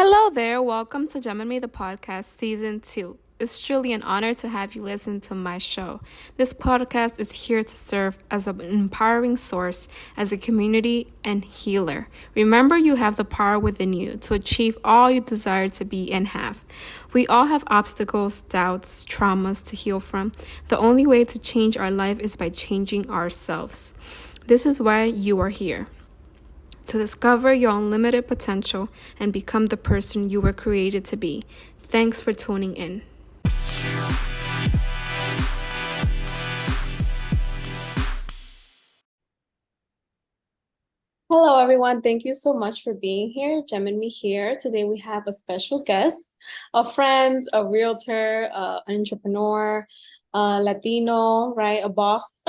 Hello there, welcome to Geminme the podcast season 2. It's truly an honor to have you listen to my show. This podcast is here to serve as an empowering source, as a community and healer. Remember, you have the power within you to achieve all you desire to be and have. We all have obstacles, doubts, traumas to heal from. The only way to change our life is by changing ourselves. This is why you are here. To discover your unlimited potential and become the person you were created to be. Thanks for tuning in. Hello, everyone. Thank you so much for being here. Geminme here. Today we have a special guest, a friend, a realtor, an entrepreneur, Latino, right? A boss.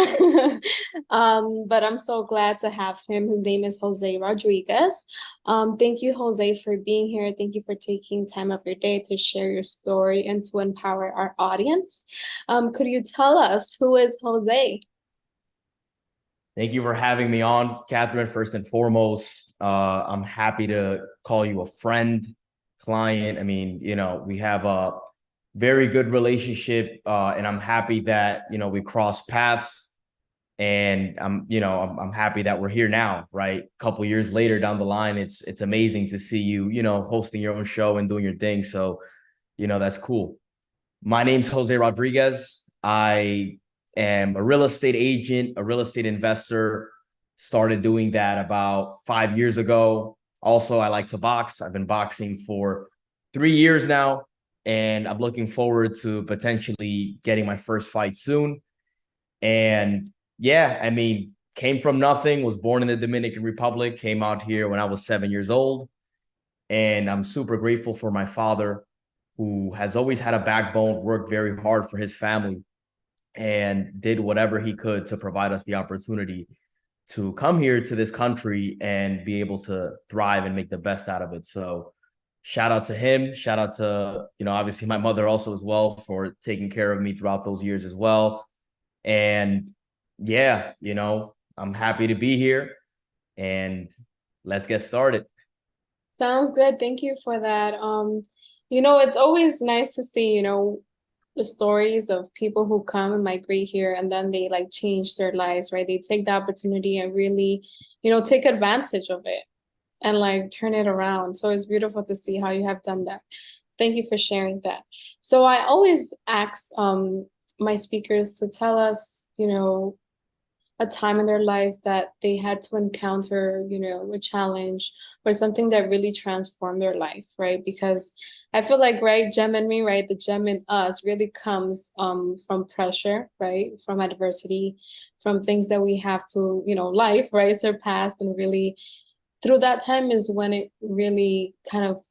But I'm so glad to have him. His name is Jose Rodriguez. Thank you, Jose, for being here. Thank you for taking time of your day to share your story and to empower our audience. Could you tell us who is Jose? Thank you for having me on, Catherine. First and foremost, I'm happy to call you a friend, client. I mean, we have a very good relationship, and I'm happy that, we cross paths. And I'm happy that we're here now, right? A couple years later down the line, it's amazing to see you, hosting your own show and doing your thing. So, that's cool. My name's Jose Rodriguez. I am a real estate agent, a real estate investor. Started doing that about 5 years ago. Also, I like to box. I've been boxing for 3 years now, and I'm looking forward to potentially getting my first fight soon. And yeah, I mean, came from nothing, was born in the Dominican Republic, came out here when I was 7 years old. And I'm super grateful for my father, who has always had a backbone, worked very hard for his family, and did whatever he could to provide us the opportunity to come here to this country and be able to thrive and make the best out of it. So shout out to him. Shout out to, obviously my mother also as well for taking care of me throughout those years as well. And yeah, I'm happy to be here, and let's get started. Sounds good. Thank you for that. It's always nice to see, the stories of people who come and migrate here and then they like change their lives, right? They take the opportunity and really, take advantage of it and like turn it around. So it's beautiful to see how you have done that. Thank you for sharing that. So I always ask my speakers to tell us, a time in their life that they had to encounter, a challenge or something that really transformed their life, right? Because I feel like, right, gem in me, right, the gem in us really comes from pressure, right, from adversity, from things that we have to, life, right, surpass, and really through that time is when it really kind of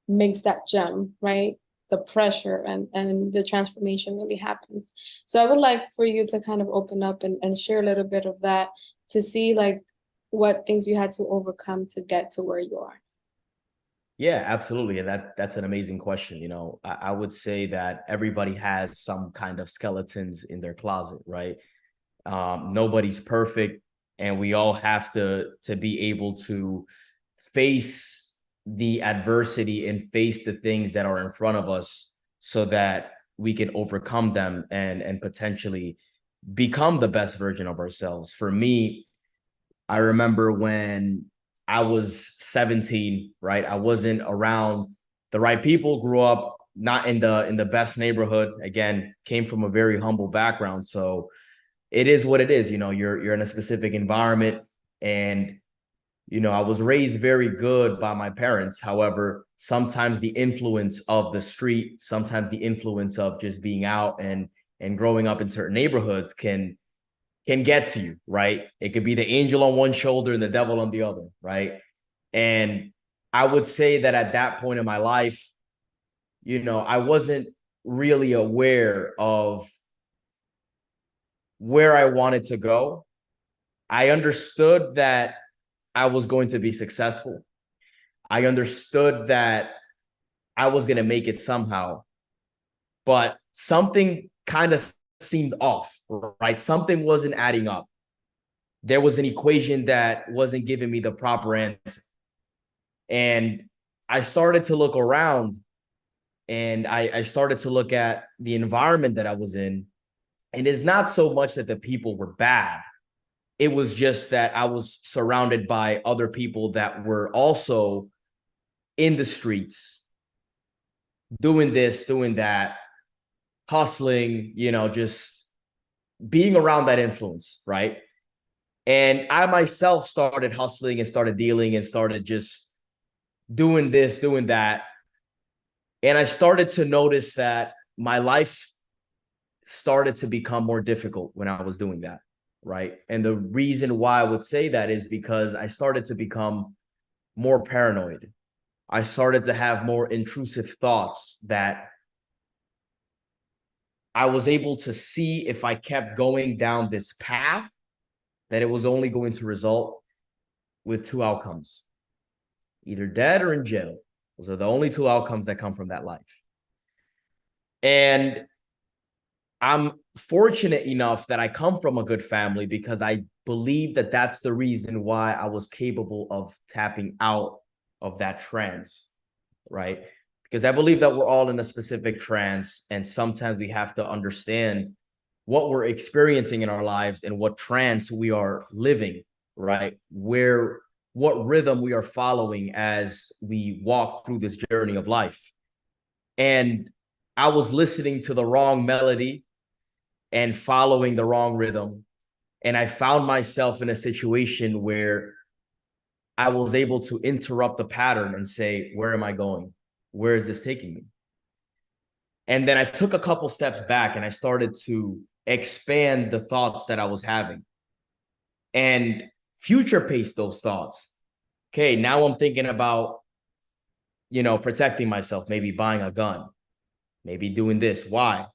makes that gem, right? The pressure and the transformation really happens. So I would like for you to kind of open up and share a little bit of that to see like what things you had to overcome to get to where you are. Yeah, absolutely. And that's an amazing question. I would say that everybody has some kind of skeletons in their closet, right? Nobody's perfect, and we all have to be able to face the adversity and face the things that are in front of us so that we can overcome them and potentially become the best version of ourselves. For me, I remember when I was 17, right? I wasn't around the right people, grew up not in the best neighborhood. Again, came from a very humble background. So it is what it is. You're in a specific environment, and I was raised very good by my parents. However, sometimes the influence of the street, sometimes the influence of just being out and growing up in certain neighborhoods can get to you, right? It could be the angel on one shoulder and the devil on the other, right? And I would say that at that point in my life, I wasn't really aware of where I wanted to go. I understood that I was going to be successful. I understood that I was going to make it somehow, but something kind of seemed off, right? Something wasn't adding up. There was an equation that wasn't giving me the proper answer. And I started to look around, and I started to look at the environment that I was in. And it's not so much that the people were bad. It was just that I was surrounded by other people that were also in the streets, doing this, doing that, hustling, just being around that influence, right? And I myself started hustling and started dealing and started just doing this, doing that. And I started to notice that my life started to become more difficult when I was doing that, right? And the reason why I would say that is because I started to become more paranoid. I started to have more intrusive thoughts that I was able to see if I kept going down this path, that it was only going to result with two outcomes, either dead or in jail. Those are the only two outcomes that come from that life. And I'm fortunate enough that I come from a good family, because I believe that that's the reason why I was capable of tapping out of that trance, right? Because I believe that we're all in a specific trance, and sometimes we have to understand what we're experiencing in our lives and what trance we are living, right? What rhythm we are following as we walk through this journey of life. And I was listening to the wrong melody and following the wrong rhythm. And I found myself in a situation where I was able to interrupt the pattern and say, where am I going? Where is this taking me? And then I took a couple steps back and I started to expand the thoughts that I was having and future pace those thoughts. Okay, now I'm thinking about, protecting myself, maybe buying a gun, maybe doing this. Why?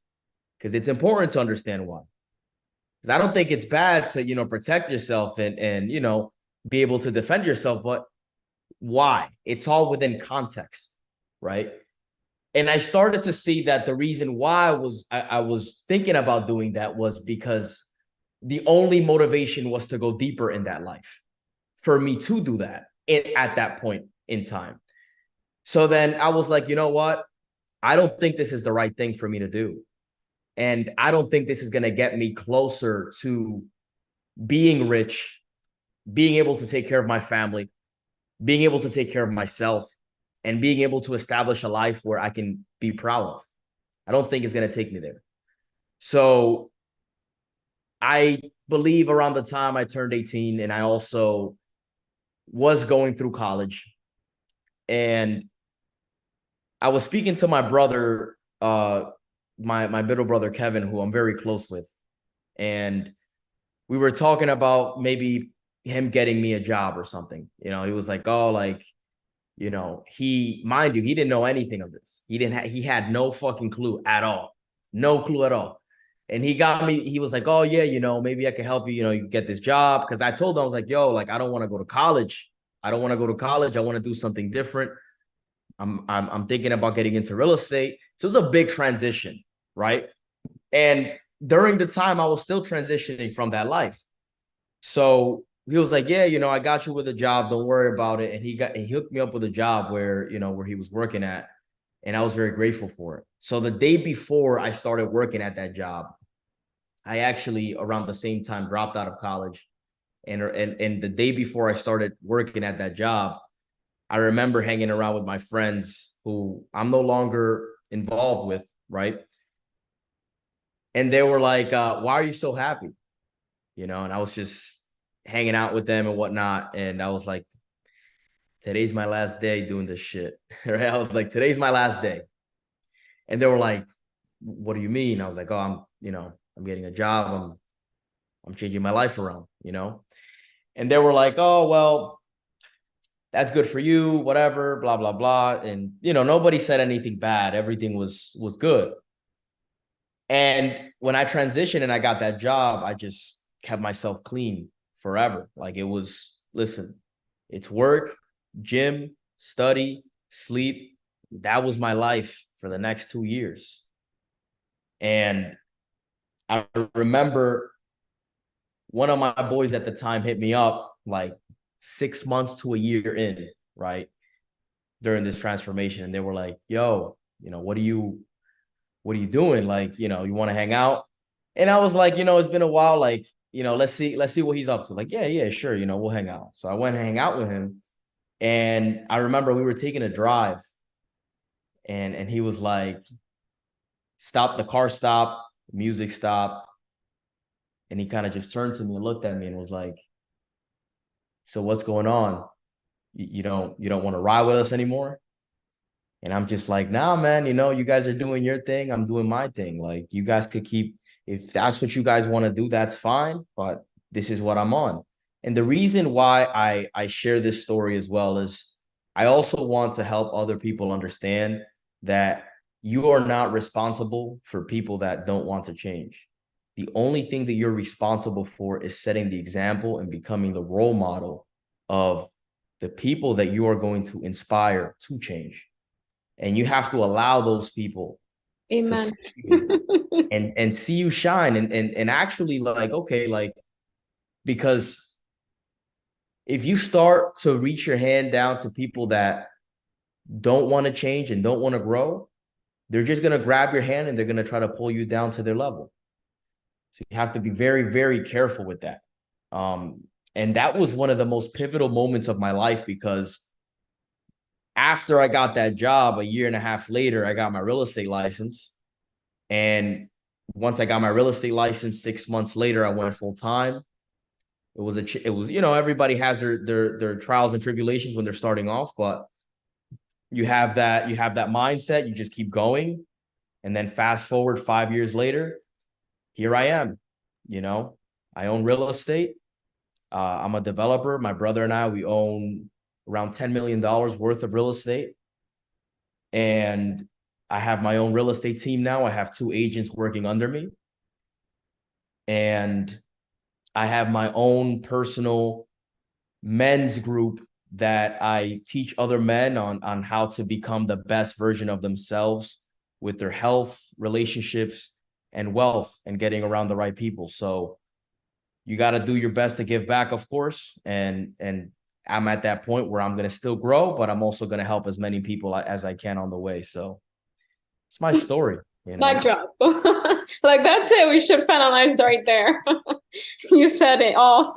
Because it's important to understand why. Because I don't think it's bad to, protect yourself and be able to defend yourself, but why? It's all within context, right? And I started to see that the reason why I was thinking about doing that was because the only motivation was to go deeper in that life for me to do that at that point in time. So then I was like, you know what? I don't think this is the right thing for me to do. And I don't think this is going to get me closer to being rich, being able to take care of my family, being able to take care of myself, and being able to establish a life where I can be proud of. I don't think it's going to take me there. So I believe around the time I turned 18, and I also was going through college, and I was speaking to my brother, my middle brother Kevin, who I'm very close with, and we were talking about maybe him getting me a job or something. He was like, "Oh, like, mind you, he didn't know anything of this. He had no fucking clue at all, no clue at all." And he was like, "Oh yeah, maybe I can help you. You get this job." Because I told him, I was like, "Yo, like, I don't want to go to college. I don't want to go to college. I want to do something different. I'm thinking about getting into real estate." So it was a big transition, right? And during the time, I was still transitioning from that life. So he was like, "Yeah, I got you with a job. Don't worry about it." And he hooked me up with a job where he was working at, and I was very grateful for it. So the day before I started working at that job, I actually around the same time dropped out of college, and the day before I started working at that job, I remember hanging around with my friends who I'm no longer involved with, right? And they were like, "Why are you so happy?" And I was just hanging out with them and whatnot. And I was like, "Today's my last day doing this shit." Right? I was like, "Today's my last day." And they were like, "What do you mean?" I was like, "Oh, I'm getting a job. I'm changing my life around. And they were like, "Oh, well, that's good for you, whatever, blah, blah, blah." And, nobody said anything bad. Everything was good. And when I transitioned and I got that job, I just kept myself clean forever. Like, it was, listen, it's work, gym, study, sleep. That was my life for the next 2 years. And I remember one of my boys at the time hit me up like 6 months to a year in, right? during this transformation, and they were like, yo, what are you doing? Like, you want to hang out? And I was like, it's been a while. Like, let's see what he's up to. Like, yeah, sure. We'll hang out. So I went and hang out with him. And I remember we were taking a drive, and he was like, stop, the car stop, music stop. And he kind of just turned to me and looked at me and was like, so what's going on? You don't want to ride with us anymore? And I'm just like, nah, man, you guys are doing your thing. I'm doing my thing. Like, you guys could keep, if that's what you guys want to do, that's fine. But this is what I'm on. And the reason why I share this story as well is I also want to help other people understand that you are not responsible for people that don't want to change. The only thing that you're responsible for is setting the example and becoming the role model of the people that you are going to inspire to change. And you have to allow those people to Amen. see you and see you shine and actually, like, okay, like, because if you start to reach your hand down to people that don't want to change and don't want to grow, they're just going to grab your hand and they're going to try to pull you down to their level. So you have to be very, very careful with that. And that was one of the most pivotal moments of my life, because after I got that job, a year and a half later, I got my real estate license. And once I got my real estate license, 6 months later, I went full time. Everybody has their trials and tribulations when they're starting off, but you have that mindset, you just keep going. And then fast forward 5 years later, here I am. I own real estate. I'm a developer. My brother and I, we own around $10 million worth of real estate. And I have my own real estate team now. I have 2 agents working under me. And I have my own personal men's group that I teach other men on how to become the best version of themselves with their health, relationships, and wealth, and getting around the right people. So you got to do your best to give back, of course. And I'm at that point where I'm going to still grow, but I'm also going to help as many people as I can on the way. So it's my story. Mic drop. Like, that's it. We should finalize right there. You said it all.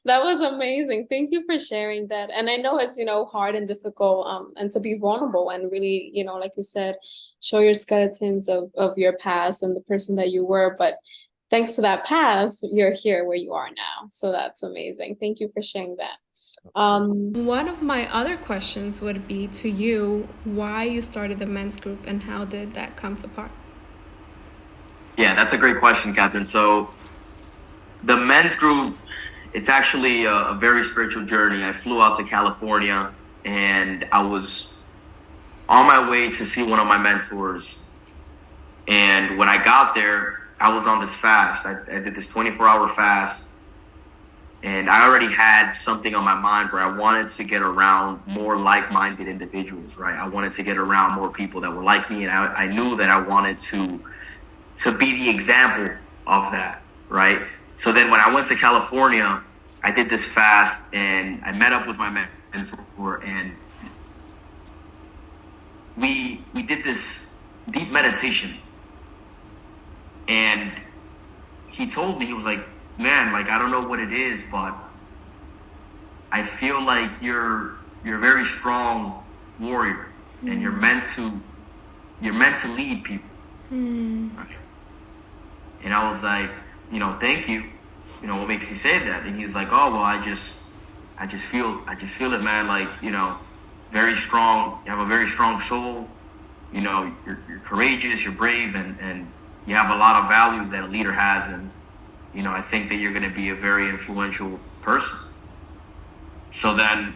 That was amazing. Thank you for sharing that. And I know it's, hard and difficult, and to be vulnerable and really, like you said, show your skeletons of your past and the person that you were. But thanks to that past, you're here where you are now. So that's amazing. Thank you for sharing that. One of my other questions would be to you, why you started the men's group and how did that come to part? Yeah, that's a great question, Catherine. So the men's group, it's actually a very spiritual journey. I flew out to California and I was on my way to see one of my mentors. And when I got there, I was on this fast. I did this 24-hour fast. And I already had something on my mind where I wanted to get around more like-minded individuals, right? I wanted to get around more people that were like me. And I knew that I wanted to be the example of that, right? So then when I went to California, I did this fast and I met up with my mentor, and we did this deep meditation. And he told me, he was like, man, like, I don't know what it is, but I feel like you're a very strong warrior, and you're meant to lead people. Right? And I was like, thank you. What makes you say that? And he's like, oh, well, I just feel it, man. Like, very strong. You have a very strong soul. You're courageous, you're brave, and you have a lot of values that a leader has. And I think that you're going to be a very influential person. So then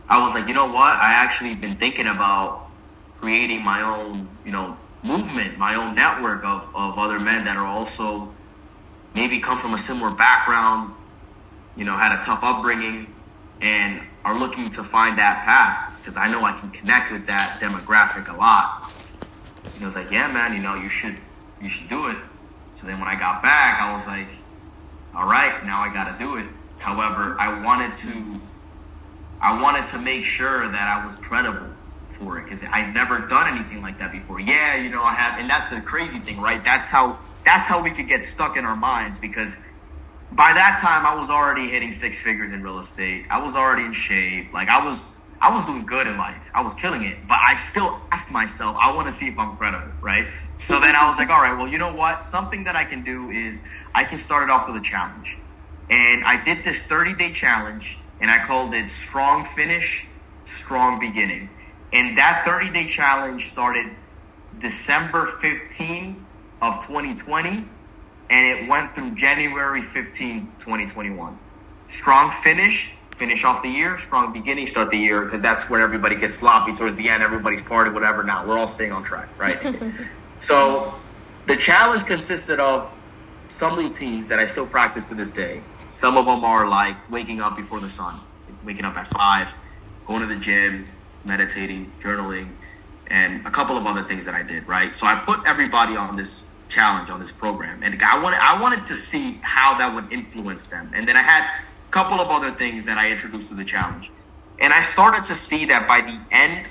I was like, you know what? I actually been thinking about creating my own, movement, my own network of other men that are also maybe come from a similar background, had a tough upbringing, and are looking to find that path, because I know I can connect with that demographic a lot. And he was like, yeah, man, you should do it. So then when I got back, I was like, all right, now I got to do it. However, I wanted to I wanted to make sure that I was credible for it because I'd never done anything like that before. Yeah, you know, I have, and that's the crazy thing, right? That's how we could get stuck in our minds because by that time I was already hitting six figures in real estate. I was already in shape. Like I was doing good in life. I was killing it. But I still asked myself, I want to see if I'm credible, right? So then I was like, all right, well, you know what? Something that I can do is I can start it off with a challenge. And I did this 30-day challenge and I called it Strong Finish, Strong Beginning. And that 30-day challenge started December 15 of 2020 and it went through January 15, 2021. Strong finish off the year. Strong beginning, start the year, because that's where everybody gets sloppy towards the end. Everybody's party, whatever. Now we're all staying on track, right? So the challenge consisted of some routines that I still practice to this day. Some of them are like waking up before the sun, waking up at 5, going to the gym, meditating, journaling, and a couple of other things that I did, right? So I put everybody on this challenge, on this program, and I wanted to see how that would influence them. And then I had a couple of other things that I introduced to the challenge. And I started to see that by the end,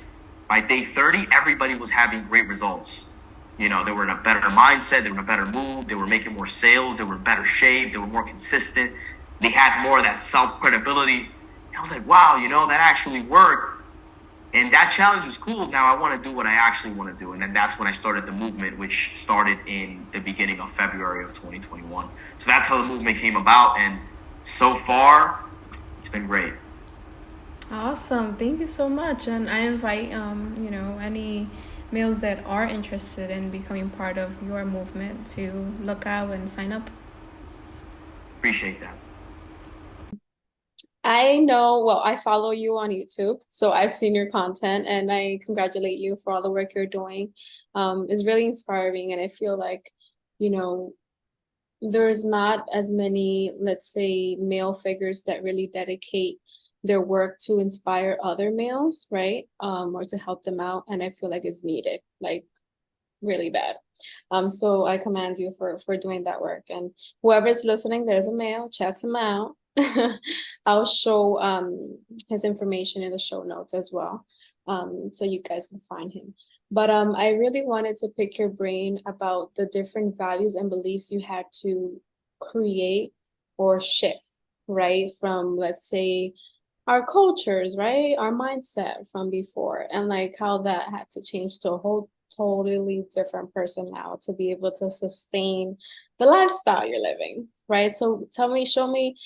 by day 30, everybody was having great results. You know, they were in a better mindset, they were in a better mood, they were making more sales, they were in better shape, they were more consistent, they had more of that self-credibility. And I was like, wow, you know, that actually worked. And that challenge was cool. Now I want to do what I actually want to do. And then that's when I started the movement, which started in the beginning of February of 2021. So that's how the movement came about. And so far, it's been great. Awesome. Thank you so much. And I invite any males that are interested in becoming part of your movement to look out and sign up. Appreciate that. I know, well, I follow you on YouTube, so I've seen your content and I congratulate you for all the work you're doing. It's really inspiring, and I feel like, you know, there's not as many, let's say, male figures that really dedicate their work to inspire other males, right? Or to help them out, and I feel like it's needed, like really bad. So I commend you for doing that work. And whoever's listening, there's a male, check him out. I'll show his information in the show notes as well. So you guys can find him. But I really wanted to pick your brain about the different values and beliefs you had to create or shift, right? From, let's say, our cultures, right? Our mindset from before, and like how that had to change to a whole totally different person now to be able to sustain the lifestyle you're living, right? So tell me, show me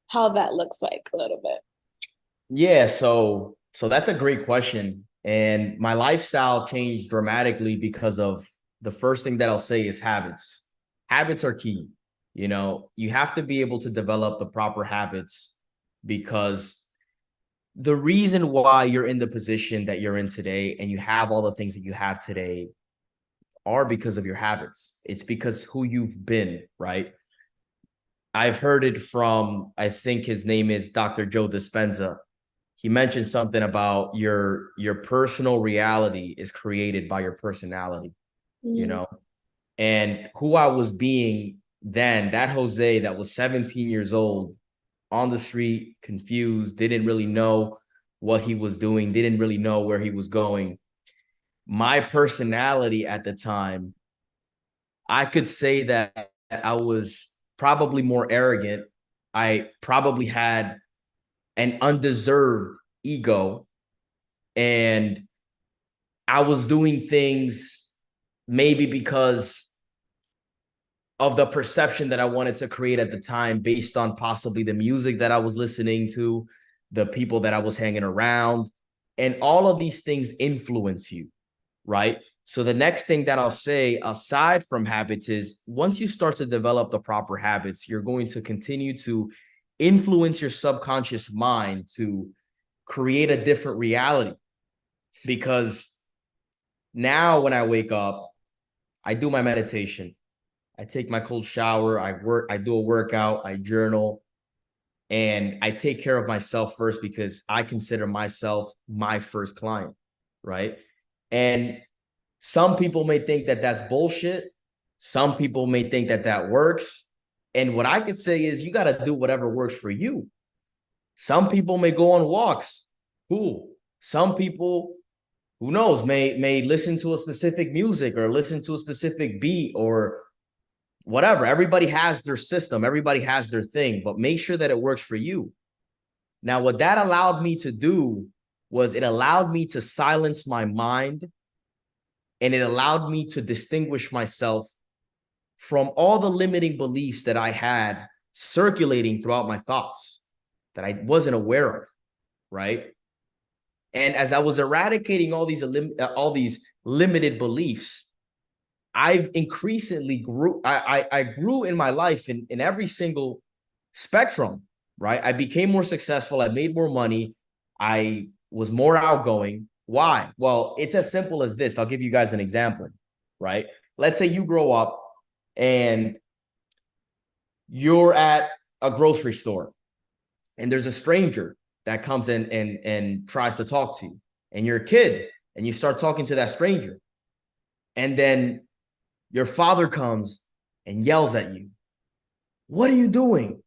how that looks like a little bit. Yeah, so that's a great question. And my lifestyle changed dramatically because of the first thing that I'll say is habits. Habits are key. You know, you have to be able to develop the proper habits because the reason why you're in the position that you're in today and you have all the things that you have today are because of your habits. It's because who you've been, right? I've heard it from, I think his name is Dr. Joe Dispenza. He mentioned something about your personal reality is created by your personality, you Mm, know? And who I was being then, that Jose that was 17 years old on the street, confused, didn't really know what he was doing, didn't really know where he was going. My personality at the time, I could say that I was probably more arrogant. I probably had an undeserved ego, and I was doing things maybe because of the perception that I wanted to create at the time based on possibly the music that I was listening to, the people that I was hanging around, and all of these things influence you, right? So the next thing that I'll say aside from habits is once you start to develop the proper habits, you're going to continue to influence your subconscious mind to create a different reality. Because now when I wake up, I do my meditation, I take my cold shower, I do a workout, I journal, and I take care of myself first because I consider myself my first client, right? And some people may think that that's bullshit. Some people may think that that works. And what I could say is you got to do whatever works for you. Some people may go on walks Cool. Some people, who knows, may listen to a specific music or listen to a specific beat or whatever. Everybody has their system. Everybody has their thing, but make sure that it works for you. Now, what that allowed me to do was it allowed me to silence my mind, and it allowed me to distinguish myself from all the limiting beliefs that I had circulating throughout my thoughts that I wasn't aware of, right? And as I was eradicating all these limited beliefs, I've increasingly grew. I grew in my life in every single spectrum, right? I became more successful. I made more money. I was more outgoing. Why? Well, it's as simple as this. I'll give you guys an example, right? Let's say you grow up and you're at a grocery store and there's a stranger that comes in and tries to talk to you, and you're a kid and you start talking to that stranger, and then your father comes and yells at you. What are you doing?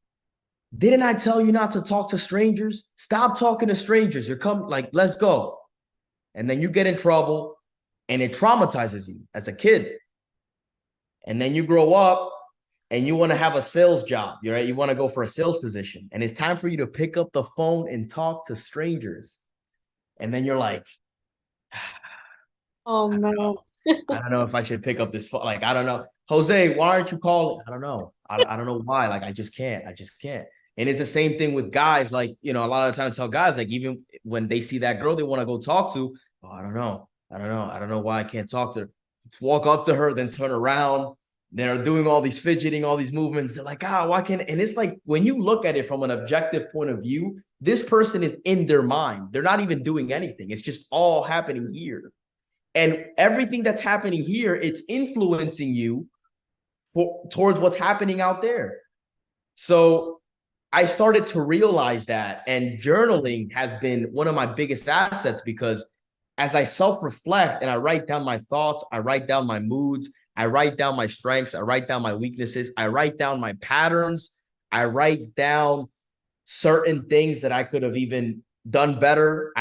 Didn't I tell you not to talk to strangers? Stop talking to strangers. You're coming, like, let's go. And then you get in trouble and it traumatizes you as a kid. And then you grow up and you want to have a sales job, right? You want to go for a sales position. And it's time for you to pick up the phone and talk to strangers. And then you're like, Oh no. I don't know if I should pick up this phone. Like, I don't know. Jose, why aren't you calling? I don't know. I don't know why. Like, I just can't. I just can't. And it's the same thing with guys. Like, you know, a lot of the time I tell guys, like, even when they see that girl they want to go talk to, oh, I don't know. I don't know. I don't know why I can't talk to her. Walk up to her, then turn around. They're doing all these fidgeting, all these movements. They're like, why can't? And it's like, when you look at it from an objective point of view, this person is in their mind. They're not even doing anything. It's just all happening here. And everything that's happening here, it's influencing you towards what's happening out there. So I started to realize that, and journaling has been one of my biggest assets, because as I self-reflect and I write down my thoughts, I write down my moods, I write down my strengths, I write down my weaknesses, I write down my patterns, I write down certain things that I could have even done better.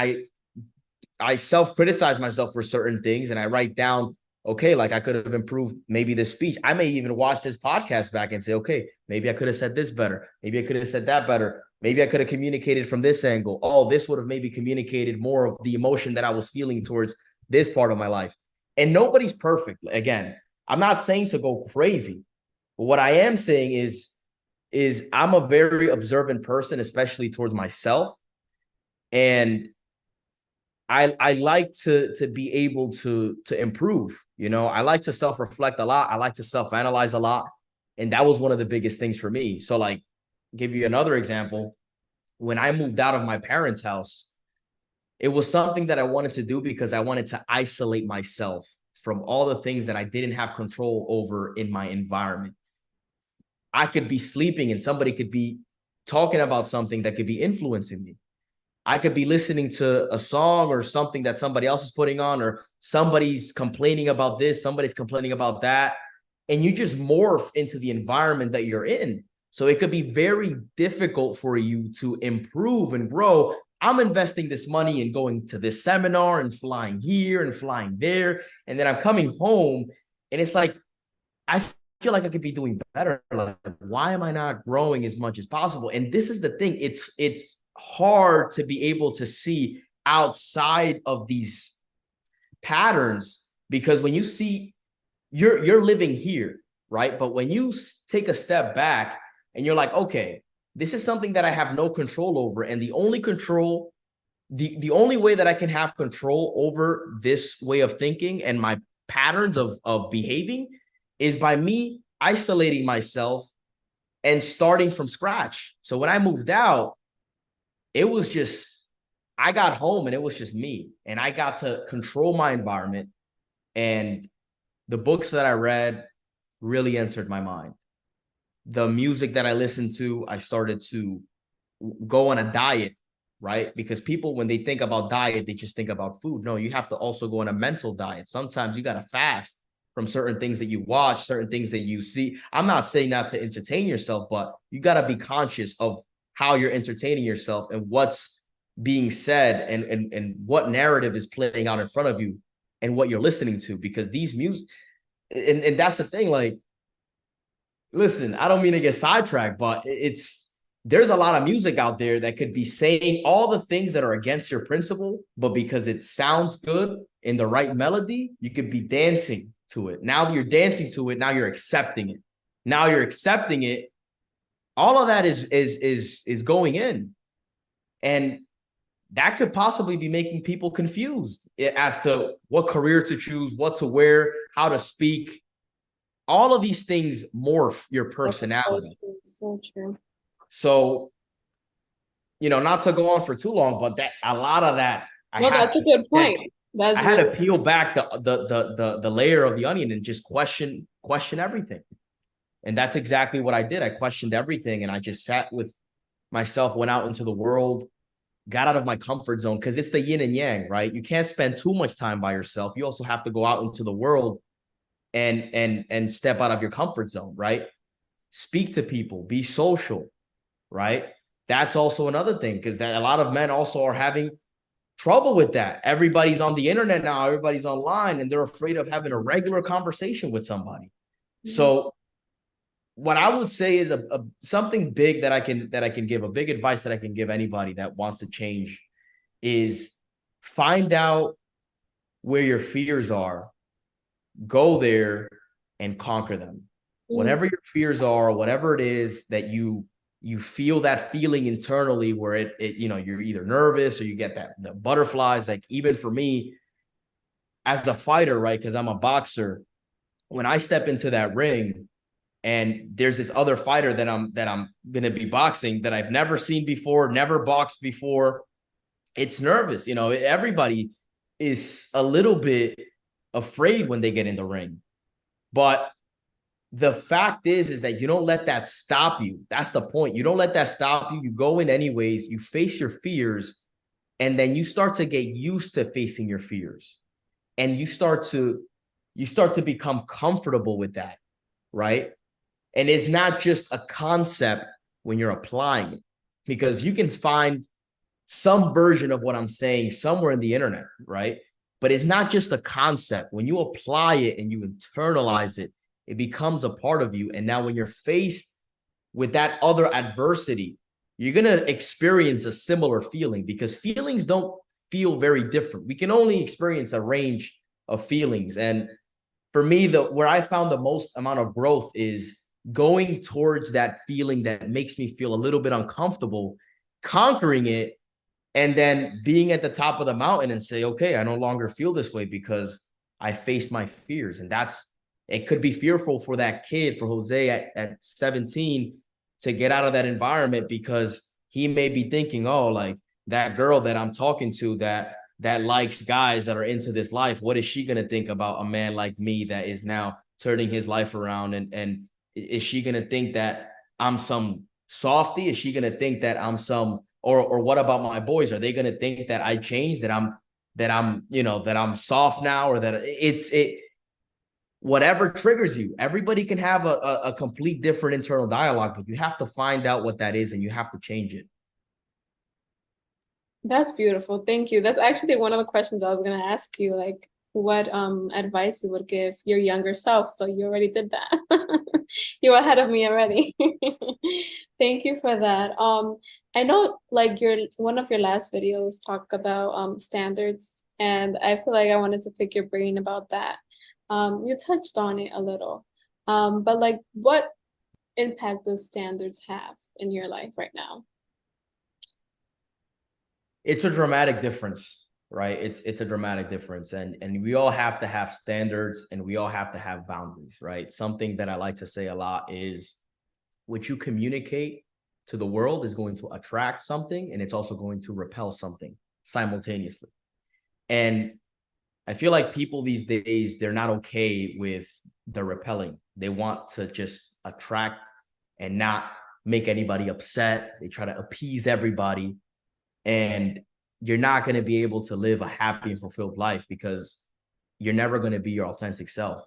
I self-criticize myself for certain things, and I write down, okay, like, I could have improved maybe this speech. I may even watch this podcast back and say, okay, maybe I could have said this better. Maybe I could have said that better. Maybe I could have communicated from this angle. Oh, this would have maybe communicated more of the emotion that I was feeling towards this part of my life. And nobody's perfect. Again, I'm not saying to go crazy, but what I am saying is I'm a very observant person, especially towards myself. And I like to be able to improve. You know, I like to self-reflect a lot. I like to self-analyze a lot. And that was one of the biggest things for me. So, like, give you another example. When I moved out of my parents' house, it was something that I wanted to do because I wanted to isolate myself from all the things that I didn't have control over in my environment. I could be sleeping and somebody could be talking about something that could be influencing me. I could be listening to a song or something that somebody else is putting on, or somebody's complaining about this, somebody's complaining about that, and you just morph into the environment that you're in. So it could be very difficult for you to improve and grow. I'm investing this money in going to this seminar and flying here and flying there, and then I'm coming home and it's like, I feel like I could be doing better. Like, why am I not growing as much as possible? And this is the thing. It's hard to be able to see outside of these patterns, because when you see you're living here, right? But when you take a step back and you're like, okay, this is something that I have no control over, and the only control, the only way that I can have control over this way of thinking and my patterns of behaving is by me isolating myself and starting from scratch. So when I moved out, it was just, I got home and it was just me, and I got to control my environment. And the books that I read really entered my mind. The music that I listened to, I started to go on a diet, right? Because people, when they think about diet, they just think about food. No, you have to also go on a mental diet. Sometimes you got to fast from certain things that you watch, certain things that you see. I'm not saying not to entertain yourself, but you got to be conscious of how you're entertaining yourself and what's being said and what narrative is playing out in front of you and what you're listening to, because these music, and that's the thing, like, listen, I don't mean to get sidetracked, but there's a lot of music out there that could be saying all the things that are against your principle, but because it sounds good in the right melody, you could be dancing to it. Now you're dancing to it, now you're accepting it. Now you're accepting it. All of that is going in. And that could possibly be making people confused as to what career to choose, what to wear, how to speak. All of these things morph your personality. So true. So, not to go on for too long, but that a lot of that, That's a good point. I had to peel back the layer of the onion and just question everything. And that's exactly what I did. I questioned everything, and I just sat with myself, went out into the world, got out of my comfort zone, because it's the yin and yang, right? You can't spend too much time by yourself. You also have to go out into the world and step out of your comfort zone, right? Speak to people, be social, right? That's also another thing, because a lot of men also are having trouble with that. Everybody's on the internet now, everybody's online, and they're afraid of having a regular conversation with somebody. Mm-hmm. So what I would say is something big that I can give, a big advice that I can give anybody that wants to change, is find out where your fears are, go there and conquer them. Whatever your fears are, whatever it is that you feel that feeling internally where you're either nervous or you get the butterflies. Like, even for me as a fighter, right? Because I'm a boxer, when I step into that ring and there's this other fighter that I'm going to be boxing that I've never seen before, never boxed before, it's nervous. Everybody is a little bit afraid when they get in the ring. But the fact is that you don't let that stop you. That's the point. You don't let that stop you. You go in anyways, you face your fears, and then you start to get used to facing your fears. And you start to become comfortable with that, right? And it's not just a concept when you're applying it, because you can find some version of what I'm saying somewhere in the internet, right? But it's not just a concept. When you apply it and you internalize it, it becomes a part of you. And now when you're faced with that other adversity, you're going to experience a similar feeling, because feelings don't feel very different. We can only experience a range of feelings. And for me, where I found the most amount of growth is going towards that feeling that makes me feel a little bit uncomfortable, conquering it, and then being at the top of the mountain and say, okay, I no longer feel this way because I faced my fears. And it could be fearful for that kid, for Jose at 17, to get out of that environment, because he may be thinking, oh, like, that girl that I'm talking to that likes guys that are into this life, what is she going to think about a man like me that is now turning his life around? And is she going to think that I'm some softy? Is she going to think that I'm some, or what about my boys? Are they going to think that I changed, that I'm soft now, or that whatever triggers you? Everybody can have a complete different internal dialogue, but you have to find out what that is and you have to change it. That's beautiful. Thank you. That's actually one of the questions I was going to ask you, like, what advice you would give your younger self. So you already did that. You're ahead of me already. Thank you for that. I know, like, one of your last videos talked about standards, and I feel like I wanted to pick your brain about that. You touched on it a little, but like, what impact does standards have in your life right now? It's a dramatic difference, right? It's a dramatic difference. And we all have to have standards, and we all have to have boundaries, right? Something that I like to say a lot is, what you communicate to the world is going to attract something, and it's also going to repel something simultaneously. And I feel like people these days, they're not okay with the repelling. They want to just attract and not make anybody upset. They try to appease everybody. And you're not going to be able to live a happy and fulfilled life, because you're never going to be your authentic self.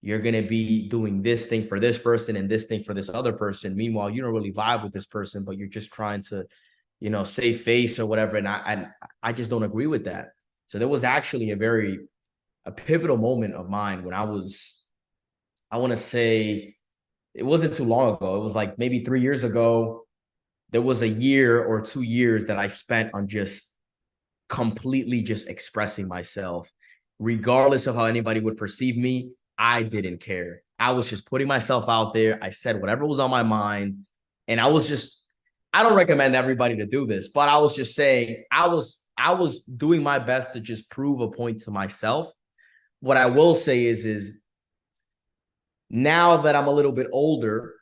You're going to be doing this thing for this person and this thing for this other person. Meanwhile, you don't really vibe with this person, but you're just trying to, save face or whatever. And I just don't agree with that. So there was actually a pivotal moment of mine when I want to say it wasn't too long ago. It was like maybe 3 years ago. There was a year or 2 years that I spent on just completely just expressing myself, regardless of how anybody would perceive me. I didn't care. I was just putting myself out there. I said whatever was on my mind. And I don't recommend everybody to do this, but I was just saying, I was doing my best to just prove a point to myself. What I will say is now that I'm a little bit older,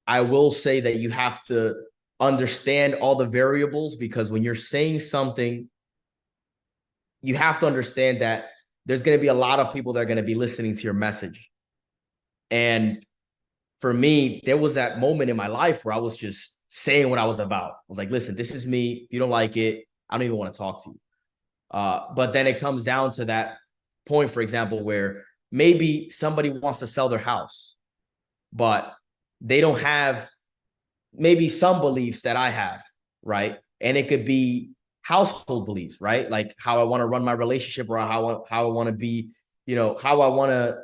I will say that you have to understand all the variables, because when you're saying something, you have to understand that there's going to be a lot of people that are going to be listening to your message. And for me, there was that moment in my life where I was just saying what I was about. I was like, listen, this is me. If you don't like it, I don't even want to talk to you. But then it comes down to that point, for example, where maybe somebody wants to sell their house, but they don't have maybe some beliefs that I have, right? And it could be household beliefs, right? Like how I want to run my relationship, or how I want to be, how I want to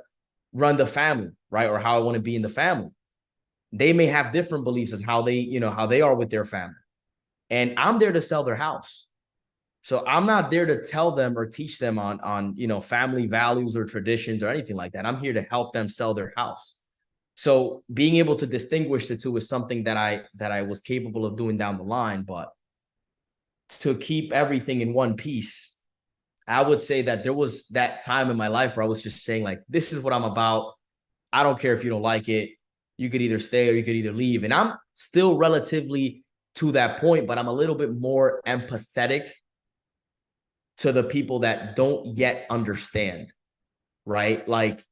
run the family, right? Or how I want to be in the family. They may have different beliefs as how they are with their family. And I'm there to sell their house. So I'm not there to tell them or teach them on family values or traditions or anything like that. I'm here to help them sell their house. So being able to distinguish the two is something that I was capable of doing down the line. But to keep everything in one piece, I would say that there was that time in my life where I was just saying, like, this is what I'm about. I don't care if you don't like it. You could either stay or you could either leave. And I'm still relatively to that point, but I'm a little bit more empathetic to the people that don't yet understand, right? Like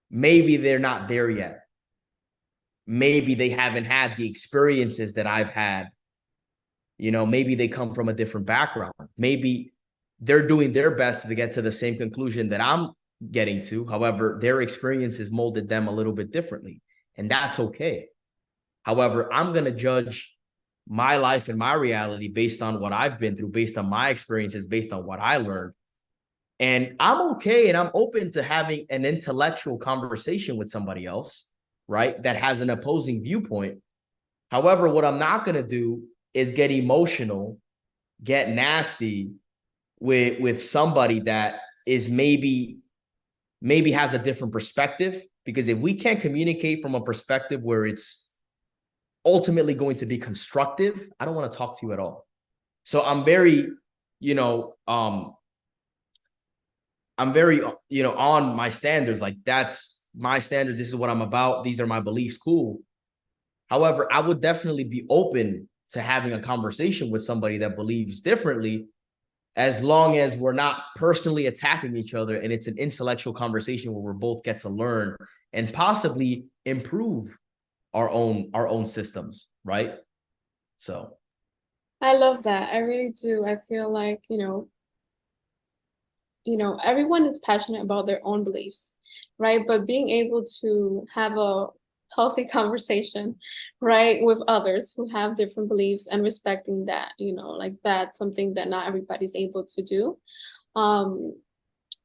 maybe they're not there yet. Maybe they haven't had the experiences that I've had. Maybe they come from a different background. Maybe they're doing their best to get to the same conclusion that I'm getting to. However, their experiences molded them a little bit differently, and that's okay. However, I'm going to judge my life and my reality based on what I've been through, based on my experiences, based on what I learned. And I'm okay and I'm open to having an intellectual conversation with somebody else, right, that has an opposing viewpoint. However, what I'm not going to do is get emotional, get nasty with somebody that is maybe has a different perspective. Because if we can't communicate from a perspective where it's ultimately going to be constructive, I don't want to talk to you at all. So I'm very, on my standards. Like, that's my standard. This is what I'm about. These are my beliefs. Cool. However, I would definitely be open to having a conversation with somebody that believes differently, as long as we're not personally attacking each other and it's an intellectual conversation where we both get to learn and possibly improve our own systems, right? So I love that. I really do. I feel like, everyone is passionate about their own beliefs, right? But being able to have a healthy conversation, right, with others who have different beliefs and respecting that, like that's something that not everybody's able to do. And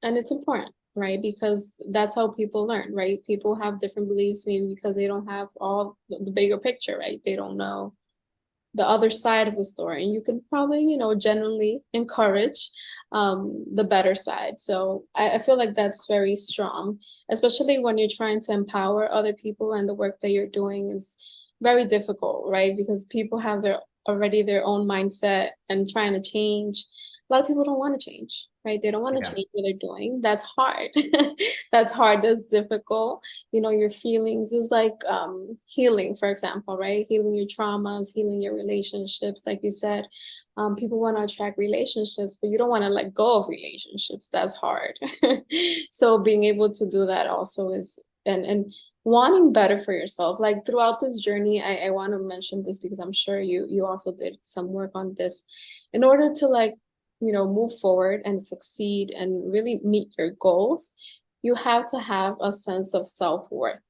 it's important, right? Because that's how people learn, right? People have different beliefs maybe because they don't have all the bigger picture, right? They don't know the other side of the story, and you can probably genuinely encourage the better side. So I feel like that's very strong, especially when you're trying to empower other people, and the work that you're doing is very difficult, right? Because people have already their own mindset, and trying to change, a lot of people don't want to change, right? They don't want to change what they're doing. That's hard. That's hard. That's difficult. Your feelings is like healing, for example, right? Healing your traumas, healing your relationships. Like you said, people want to attract relationships, but you don't want to let go of relationships. That's hard. So being able to do that also is, and wanting better for yourself. Like throughout this journey, I want to mention this because I'm sure you also did some work on this. In order to move forward and succeed and really meet your goals, you have to have a sense of self-worth,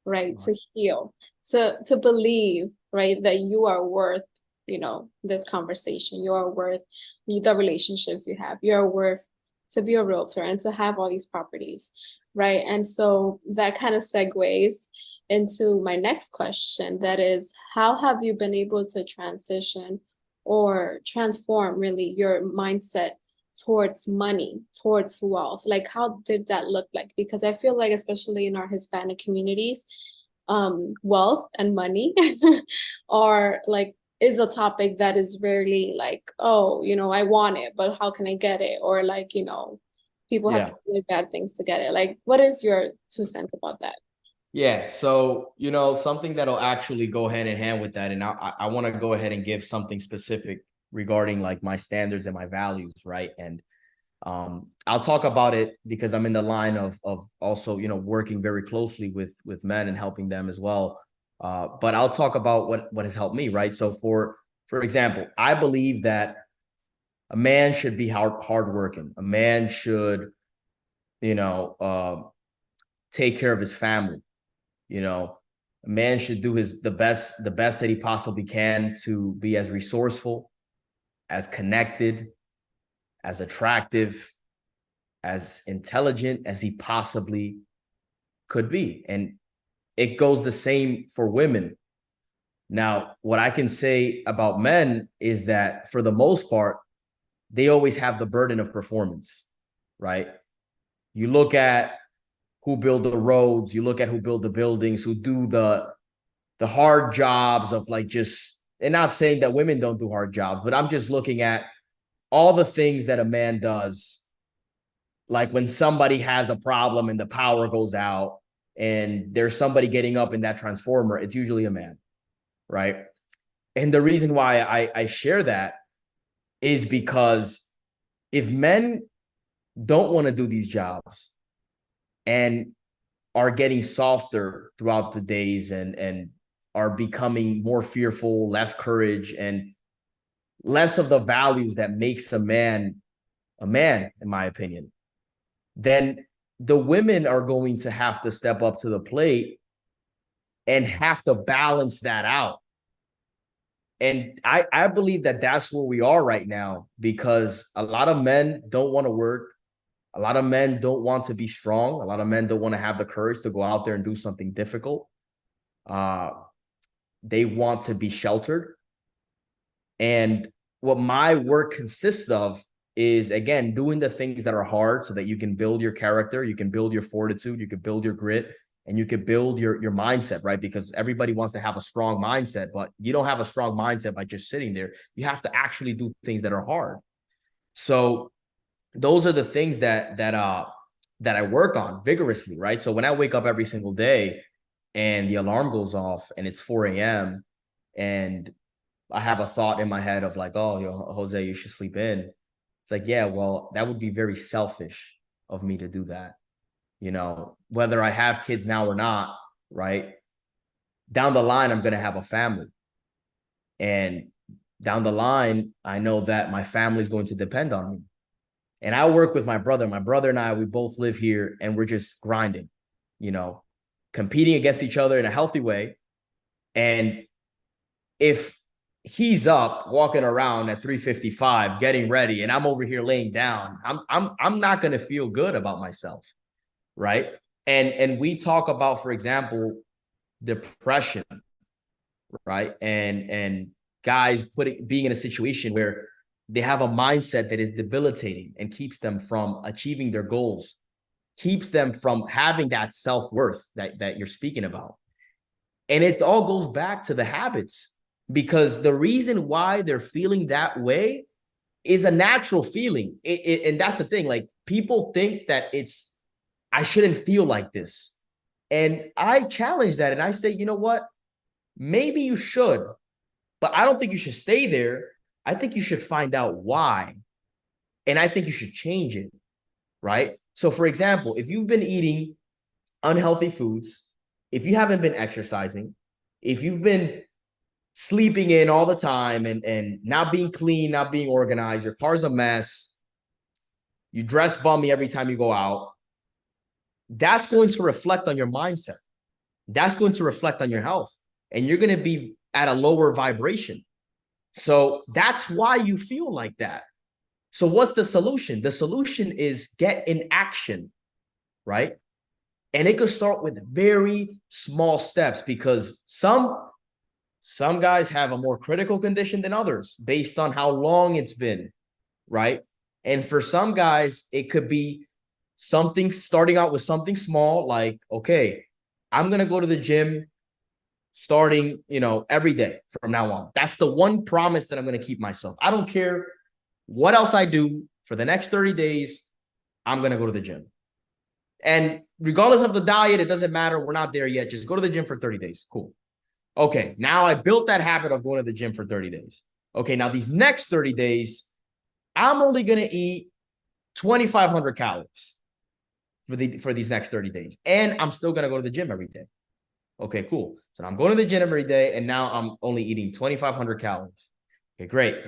right? To heal, to believe, right, that you are worth you know, this conversation. You're worth the relationships you have. You're worth to be a realtor and to have all these properties, right? And so that kind of segues into my next question, that is, how have you been able to transition or transform really your mindset towards money, towards wealth? Like, how did that look like? Because I feel like, especially in our Hispanic communities, wealth and money are like, is a topic that is rarely like, oh, you know, I want it, but how can I get it? Or like, you know, people have Yeah. to do bad things to get it. Like, what is your 2 cents about that? Yeah. So, you know, something that'll actually go hand in hand with that. And I want to go ahead and give something specific regarding like my standards and my values, right? And I'll talk about it because I'm in the line of also, you know, working very closely with men and helping them as well. But I'll talk about what has helped me, right? So for example, I believe that a man should be hardworking. A man should, you know, take care of his family. You know, a man should do the best that he possibly can to be as resourceful, as connected, as attractive, as intelligent as he possibly could be. And it goes the same for women. Now, what I can say about men is that for the most part, they always have the burden of performance, right? You look at who build the roads, you look at who build the buildings, who do the hard jobs of like just, and not saying that women don't do hard jobs, but I'm just looking at all the things that a man does. Like when somebody has a problem and the power goes out and there's somebody getting up in that transformer, it's usually a man, right? And the reason why I share that is because if men don't want to do these jobs and are getting softer throughout the days and are becoming more fearful, less courage, and less of the values that makes a man, in my opinion, then the women are going to have to step up to the plate and have to balance that out. And I believe that that's where we are right now, because a lot of men don't want to work. A lot of men don't want to be strong. A lot of men don't want to have the courage to go out there and do something difficult. They want to be sheltered. And what my work consists of is, again, doing the things that are hard so that you can build your character, you can build your fortitude, you can build your grit, and you can build your mindset, right? Because everybody wants to have a strong mindset, but you don't have a strong mindset by just sitting there. You have to actually do things that are hard. So those are the things that I work on vigorously, right? So when I wake up every single day and the alarm goes off and it's 4 a.m. and I have a thought in my head of like, oh, Jose, you should sleep in. It's like, yeah, well, that would be very selfish of me to do that. You know, whether I have kids now or not, right? Down the line, I'm going to have a family. And down the line, I know that my family is going to depend on me. And I work with my brother. My brother and I, we both live here and we're just grinding, you know, competing against each other in a healthy way. And if he's up walking around at 3:55 getting ready and I'm over here laying down, I'm not going to feel good about myself, right? And we talk about, for example, depression, right? And guys being in a situation where they have a mindset that is debilitating and keeps them from achieving their goals, keeps them from having that self-worth that you're speaking about. And it all goes back to the habits, because the reason why they're feeling that way is a natural feeling. And that's the thing. Like, people think that I shouldn't feel like this. And I challenge that. And I say, you know what? Maybe you should, but I don't think you should stay there. I think you should find out why. And I think you should change it, right? So for example, if you've been eating unhealthy foods, if you haven't been exercising, if you've been sleeping in all the time and not being clean, not being organized, your car's a mess, you dress bummy every time you go out, that's going to reflect on your mindset. That's going to reflect on your health. And you're going to be at a lower vibration. So that's why you feel like that. So what's the solution? The solution is get in action, right? And it could start with very small steps, because some guys have a more critical condition than others based on how long it's been, right? And for some guys, it could be something starting out with something small, like, okay, I'm going to go to the gym starting, every day from now on. That's the one promise that I'm going to keep myself. I don't care what else I do for the next 30 days. I'm going to go to the gym. And regardless of the diet, it doesn't matter. We're not there yet. Just go to the gym for 30 days. Cool. Okay. Now I built that habit of going to the gym for 30 days. Okay. Now these next 30 days, I'm only going to eat 2,500 calories for these next 30 days. And I'm still going to go to the gym every day. Okay, cool. So I'm going to the gym every day, and now I'm only eating 2,500 calories. Okay, great.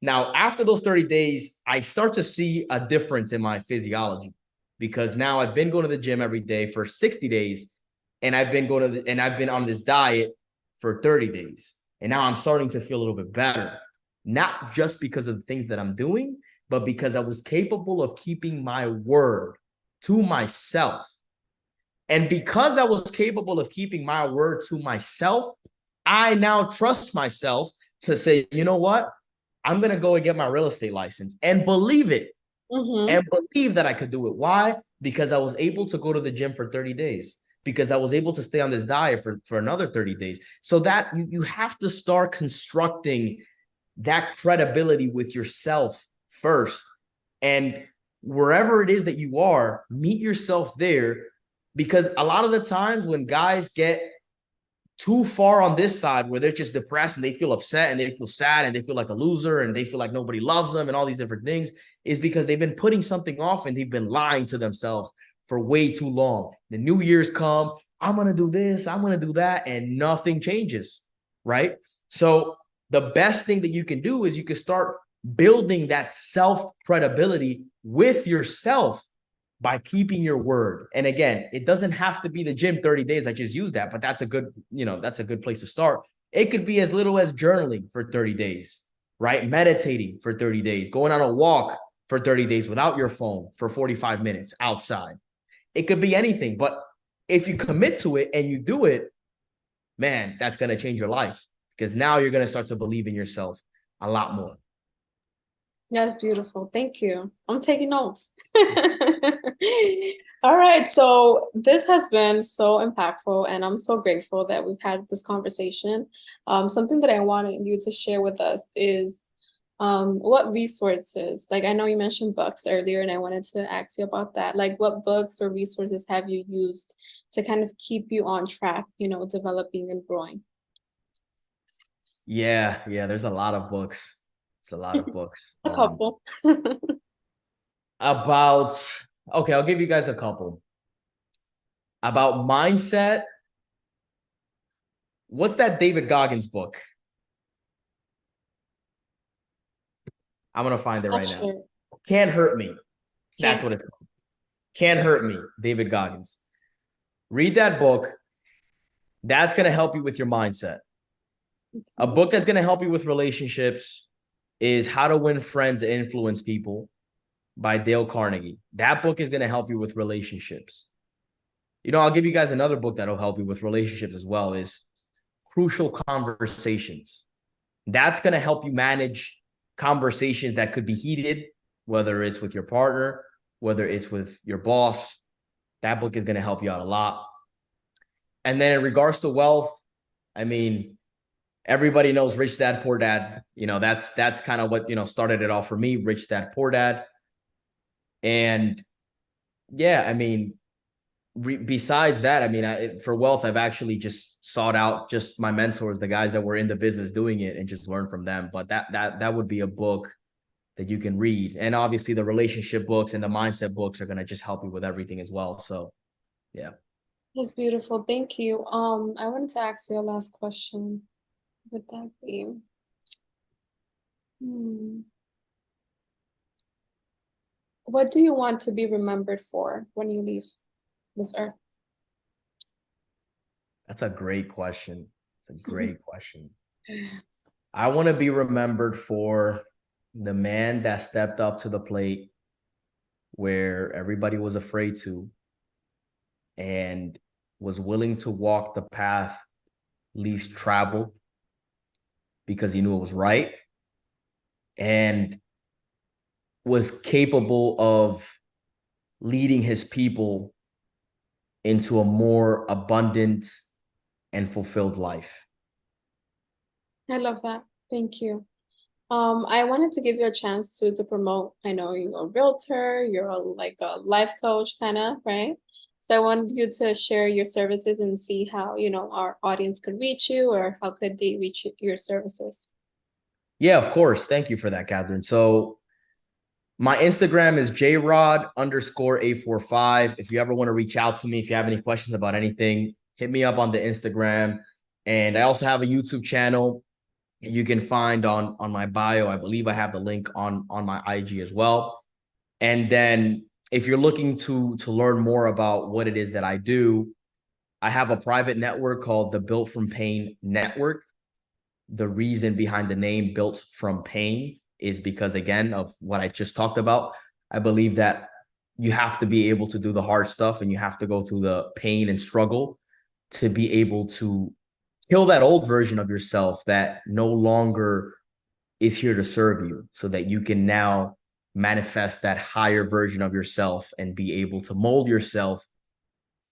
Now after those 30 days, I start to see a difference in my physiology, because now I've been going to the gym every day for 60 days, and I've been on this diet for 30 days. And now I'm starting to feel a little bit better, not just because of the things that I'm doing, but because I was capable of keeping my word to myself. And because I was capable of keeping my word to myself, I now trust myself to say, you know what? I'm going to go and get my real estate license, and believe it, and believe that I could do it. Why? Because I was able to go to the gym for 30 days, because I was able to stay on this diet for another 30 days. So that you have to start constructing that credibility with yourself first. And wherever it is that you are, meet yourself there. Because a lot of the times when guys get too far on this side, where they're just depressed and they feel upset and they feel sad and they feel like a loser and they feel like nobody loves them and all these different things, is because they've been putting something off and they've been lying to themselves for way too long. The New Year's come, I'm going to do this, I'm going to do that, and nothing changes, right? So the best thing that you can do is you can start building that self-credibility with yourself by keeping your word. And again, it doesn't have to be the gym 30 days. I just use that, but that's a good place to start. It could be as little as journaling for 30 days, right? Meditating for 30 days, going on a walk for 30 days without your phone for 45 minutes outside. It could be anything, but if you commit to it and you do it, man, that's going to change your life, because now you're going to start to believe in yourself a lot more. That's beautiful. Thank you. I'm taking notes. All right. So this has been so impactful, and I'm so grateful that we've had this conversation. Something that I wanted you to share with us is what resources, like I know you mentioned books earlier, and I wanted to ask you about that. Like, what books or resources have you used to kind of keep you on track, developing and growing? Yeah, there's a lot of books. It's a lot of books. A couple. Okay, I'll give you guys a couple. About mindset. What's that David Goggins book? I'm going to find it right now. Can't Hurt Me. That's what it's called. Can't Hurt Me, David Goggins. Read that book. That's going to help you with your mindset. A book that's going to help you with relationships is How to Win Friends and Influence People by Dale Carnegie. That book is going to help you with relationships. I'll give you guys another book that'll help you with relationships as well, is Crucial Conversations. That's going to help you manage conversations that could be heated, whether it's with your partner, whether it's with your boss. That book is going to help you out a lot. And then in regards to wealth, I mean, everybody knows Rich Dad, Poor Dad. That's kind of what, started it all for me, Rich Dad, Poor Dad. And yeah, I mean, besides that, I mean, for wealth, I've actually just sought out just my mentors, the guys that were in the business doing it, and just learn from them. But that would be a book that you can read. And obviously the relationship books and the mindset books are going to just help you with everything as well. So yeah. That's beautiful. Thank you. I wanted to ask you a last question. Would that be? What do you want to be remembered for when you leave this earth? That's a great question. It's a great question. I want to be remembered for the man that stepped up to the plate where everybody was afraid to and was willing to walk the path least traveled because he knew it was right and was capable of leading his people into a more abundant and fulfilled life. I love that. Thank you. I wanted to give you a chance to promote. I know you're a realtor, you're like a life coach kind of, right? So I wanted you to share your services and see how, our audience could reach you or how could they reach your services. Yeah, of course. Thank you for that, Catherine. So my Instagram is jrod_845. If you ever want to reach out to me, if you have any questions about anything, hit me up on the Instagram. And I also have a YouTube channel you can find on my bio. I believe I have the link on my IG as well. And then if you're looking to learn more about what it is that I do, I have a private network called the Built from Pain Network. The reason behind the name Built from Pain is because, again, of what I just talked about. I believe that you have to be able to do the hard stuff and you have to go through the pain and struggle to be able to kill that old version of yourself that no longer is here to serve you, so that you can now manifest that higher version of yourself and be able to mold yourself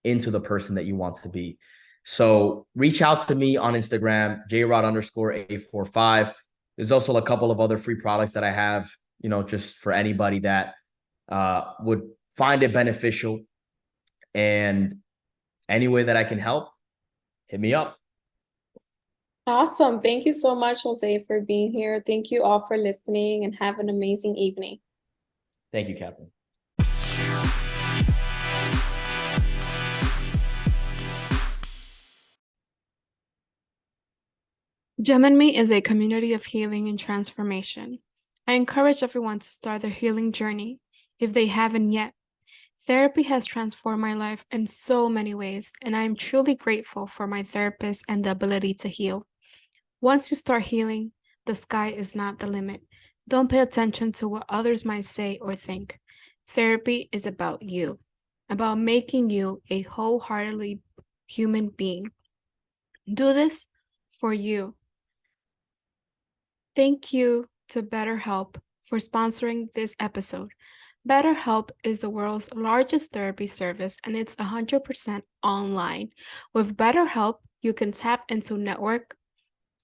into the person that you want to be. So reach out to me on Instagram, jrod_845. There's also a couple of other free products that I have, just for anybody that would find it beneficial. And any way that I can help, hit me up. Awesome. Thank you so much, Jose, for being here. Thank you all for listening and have an amazing evening. Thank you, Catherine. Geminme is a community of healing and transformation. I encourage everyone to start their healing journey if they haven't yet. Therapy has transformed my life in so many ways, and I am truly grateful for my therapist and the ability to heal. Once you start healing, the sky is not the limit. Don't pay attention to what others might say or think. Therapy is about you, about making you a wholeheartedly human being. Do this for you. Thank you to BetterHelp for sponsoring this episode. BetterHelp is the world's largest therapy service, and it's 100% online. With BetterHelp, you can tap into a network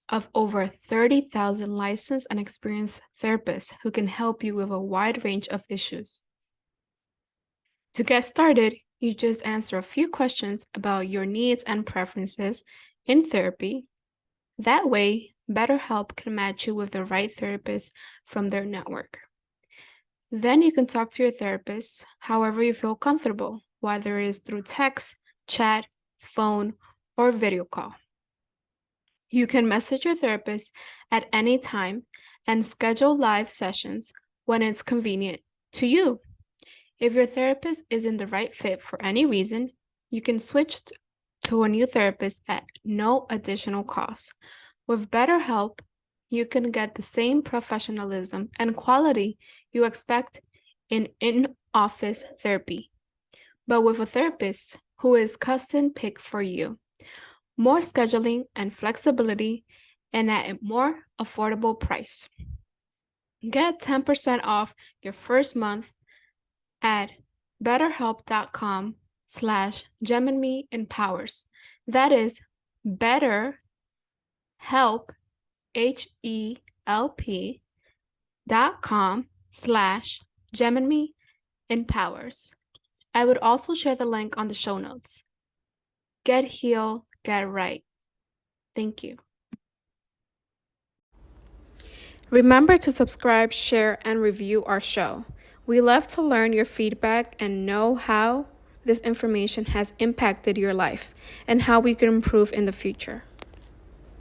of over 30,000 licensed and experienced therapists who can help you with a wide range of issues. To get started, you just answer a few questions about your needs and preferences in therapy. That way, BetterHelp can match you with the right therapist from their network. Then you can talk to your therapist however you feel comfortable, whether it is through text, chat, phone, or video call. You can message your therapist at any time and schedule live sessions when it's convenient to you. If your therapist isn't the right fit for any reason, you can switch to a new therapist at no additional cost. With BetterHelp, you can get the same professionalism and quality you expect in in-office therapy, but with a therapist who is custom-picked for you. More scheduling and flexibility, and at a more affordable price. Get 10% off your first month at betterhelp.com/GeminmeEmpowers. That is BetterHelp, HELP.com/GeminmeEmpowers. I would also share the link on the show notes. Get healed, get right. Thank you. Remember to subscribe, share, and review our show. We love to learn your feedback and know how this information has impacted your life and how we can improve in the future.